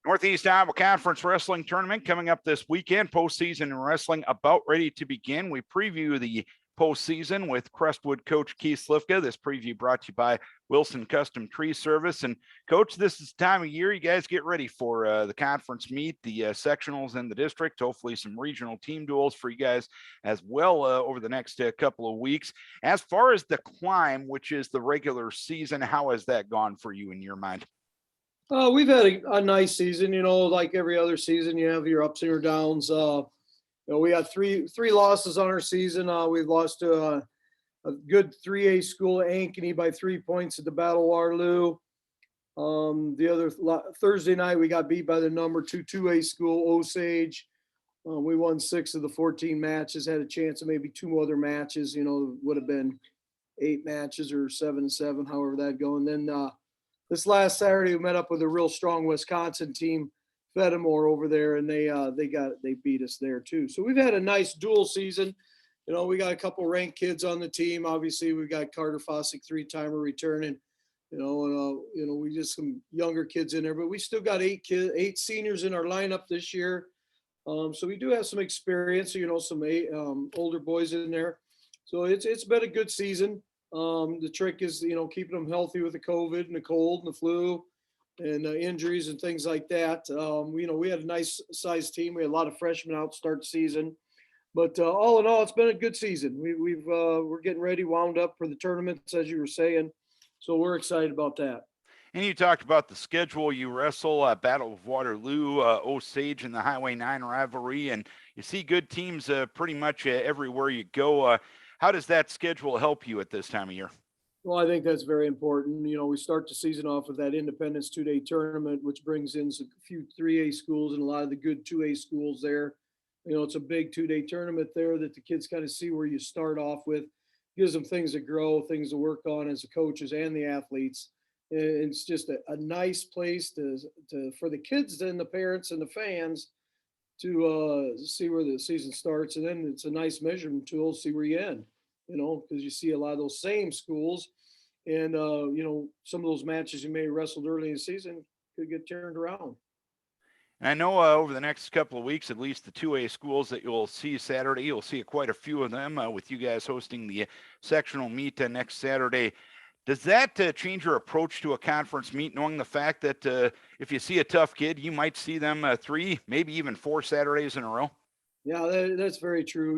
Northeast Iowa Conference Wrestling Tournament coming up this weekend. Postseason in wrestling about ready to begin. We preview the postseason with Crestwood coach Keith Slifka. This preview brought to you by Wilson Custom Tree Service. And coach, this is the time of year you guys get ready for the conference meet, the sectionals in the district, hopefully some regional team duels for you guys as well over the next couple of weeks. As far as the climb, which is the regular season, how has that gone for you in your mind? We've had a nice season, like every other season, you have your ups and your downs. We had three losses on our season. We've lost to a good 3A school, Ankeny, by 3 points at the Battle of Waterloo. The other Thursday night, we got beat by the number 2A school, Osage. We won 6 of the 14 matches, had a chance of maybe 2 other matches, would have been 8 matches or 7-7, however that go. And then this last Saturday, we met up with a real strong Wisconsin team, Fedimore over there, and they beat us there too. So we've had a nice dual season. We got a couple ranked kids on the team. Obviously, we got Carter Fossick, 3-timer returning. We just some younger kids in there, but we still got 8 seniors in our lineup this year. So we do have some experience. Some older boys in there. So it's been a good season. The trick is, keeping them healthy with the COVID and the cold and the flu and injuries and things like that. We had a nice sized team. We had a lot of freshmen out to start the season, but all in all, it's been a good season. We're getting ready, wound up for the tournaments, as you were saying. So we're excited about that. And you talked about the schedule. You wrestle Battle of Waterloo, Osage, and the Highway 9 rivalry, and you see good teams pretty much everywhere you go. How does that schedule help you at this time of year? Well, I think that's very important. We start the season off with that Independence 2-day tournament, which brings in a few 3A schools and a lot of the good 2A schools there. It's a big 2-day tournament there that the kids kind of see where you start off with, gives them things to grow, things to work on as the coaches and the athletes. And it's just a nice place for the kids and the parents and the fans to see where the season starts. And then it's a nice measurement tool to see where you end, because you see a lot of those same schools and, some of those matches you may have wrestled early in the season could get turned around. And I know over the next couple of weeks, at least the 2A schools that you'll see Saturday, you'll see quite a few of them with you guys hosting the sectional meet next Saturday. Does that change your approach to a conference meet, knowing the fact that if you see a tough kid, you might see them 3, maybe even 4 Saturdays in a row? Yeah, that's very true.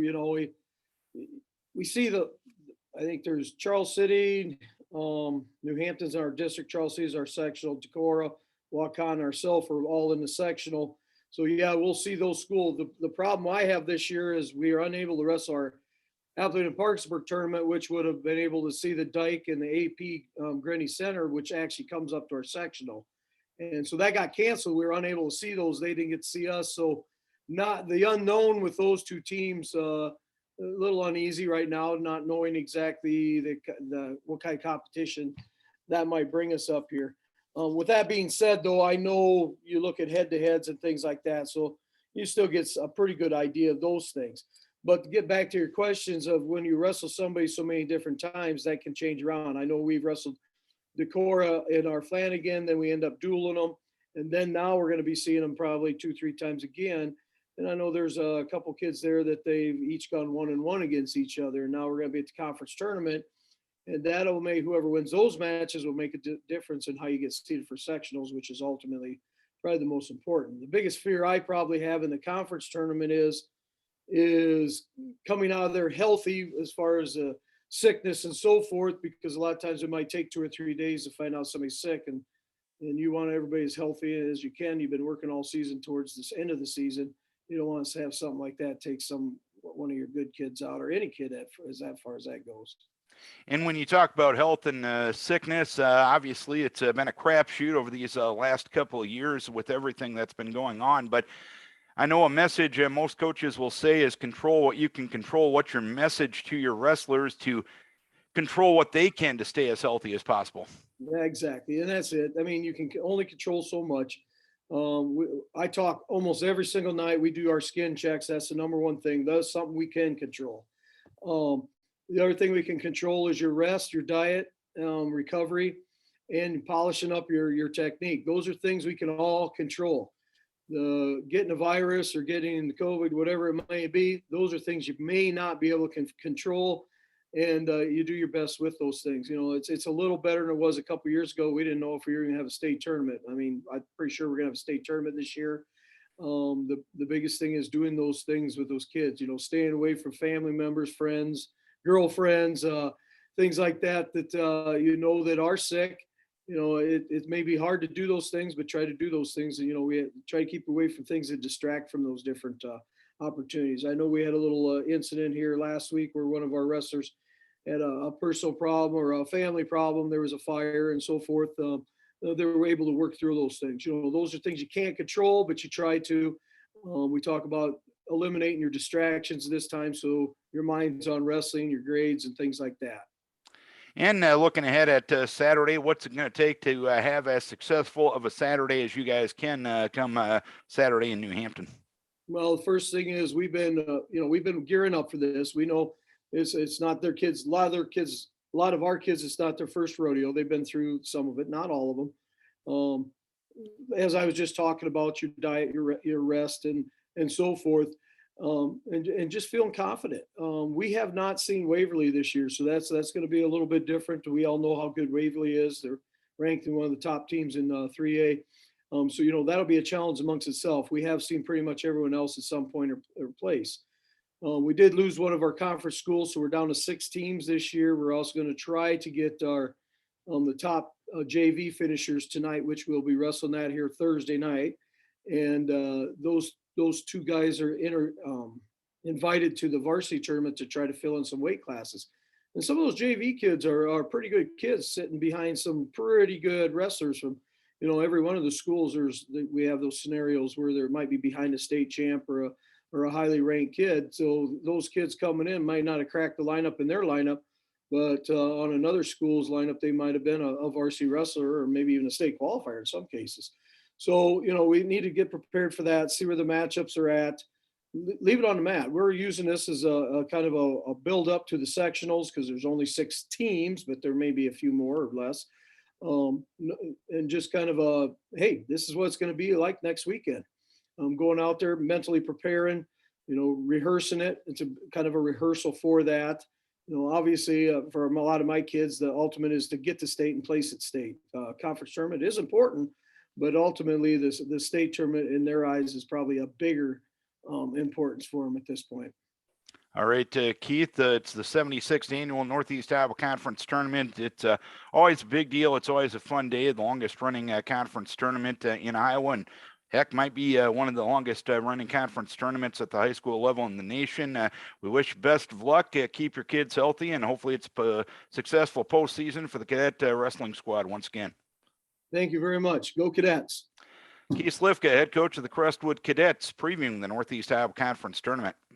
We see I think there's Charles City, New Hampton's in our district, Charles City is our sectional, Decorah, Waukon, ourselves are all in the sectional. So yeah, we'll see those schools. The problem I have this year is we are unable to wrestle our Athlete in Parkersburg tournament, which would have been able to see the Dike and the AP Grenny Center, which actually comes up to our sectional. And so that got canceled. We were unable to see those. They didn't get to see us. So not the unknown with those 2 teams, a little uneasy right now, not knowing exactly what kind of competition that might bring us up here. With that being said, though, I know you look at head-to-heads and things like that. So you still get a pretty good idea of those things. But to get back to your questions of when you wrestle somebody so many different times, that can change around. I know we've wrestled Decorah in our Flanagan, then we end up dueling them. And then now we're going to be seeing them probably 2-3 times again. And I know there's a couple kids there that they've each gone 1-1 against each other. And now we're going to be at the conference tournament. And that'll make whoever wins those matches will make a difference in how you get seeded for sectionals, which is ultimately probably the most important. The biggest fear I probably have in the conference tournament is coming out of there healthy as far as sickness and so forth, because a lot of times it might take 2 or 3 days to find out somebody's sick, and you want everybody as healthy as you can. You've been working all season towards this end of the season. You don't want us to have something like that take one of your good kids out, or any kid as far as that goes. And when you talk about health and sickness, obviously it's been a crapshoot over these last couple of years with everything that's been going on. But I know a message most coaches will say is control what you can control. What's your message to your wrestlers to control what they can to stay as healthy as possible? Yeah, exactly. And that's it. I mean, you can only control so much. I talk almost every single night. We do our skin checks. That's the number one thing. That's something we can control. The other thing we can control is your rest, your diet, recovery, and polishing up your technique. Those are things we can all control. the getting a virus or getting the COVID, whatever it may be, those are things you may not be able to control. And you do your best with those things. It's a little better than it was a couple years ago. We didn't know if we were going to have a state tournament. I mean, I'm pretty sure we're going to have a state tournament this year. The biggest thing is doing those things with those kids, staying away from family members, friends, girlfriends, things like that, that are sick. It may be hard to do those things, but try to do those things. And, we try to keep away from things that distract from those different opportunities. I know we had a little incident here last week where one of our wrestlers had a personal problem or a family problem. There was a fire and so forth. They were able to work through those things. Those are things you can't control, but you try to. We talk about eliminating your distractions this time, so your mind's on wrestling, your grades, and things like that. And looking ahead at Saturday, what's it going to take to have as successful of a Saturday as you guys can come Saturday in New Hampton? Well, the first thing is we've been gearing up for this. We know it's not their kids. A lot of our kids, it's not their first rodeo. They've been through some of it, not all of them. As I was just talking about, your diet, your rest, and so forth, and just feeling confident. We have not seen Waverly this year, so that's going to be a little bit different. We all know how good Waverly is. They're ranked in one of the top teams in 3A. So that'll be a challenge amongst itself. We have seen pretty much everyone else at some point or place. We did lose one of our conference schools, so we're down to 6 teams this year. We're also going to try to get the top JV finishers tonight, which we'll be wrestling that here Thursday night. And those 2 guys are invited to the varsity tournament to try to fill in some weight classes. And some of those JV kids are pretty good kids sitting behind some pretty good wrestlers from, every one of the schools. We have those scenarios where there might be behind a state champ or a highly ranked kid. So those kids coming in might not have cracked the lineup in their lineup, but on another school's lineup, they might have been a varsity wrestler or maybe even a state qualifier in some cases. So, we need to get prepared for that, see where the matchups are at, leave it on the mat. We're using this as a kind of a build up to the sectionals because there's only 6 teams, but there may be a few more or less. And just kind of hey, this is what it's going to be like next weekend. Going out there, mentally preparing, rehearsing it. It's a kind of a rehearsal for that. Obviously for a lot of my kids, the ultimate is to get to state and place at state. Conference tournament is important, but ultimately the state tournament in their eyes is probably a bigger importance for them at this point. All right, Keith, it's the 76th annual Northeast Iowa Conference Tournament. It's always a big deal. It's always a fun day, the longest running conference tournament in Iowa, and heck, might be one of the longest running conference tournaments at the high school level in the nation. We wish you best of luck. Keep your kids healthy, and hopefully it's a successful postseason for the cadet wrestling squad once again. Thank you very much. Go Cadets. Keith Slifka, head coach of the Crestwood Cadets, previewing the Northeast Iowa Conference Tournament.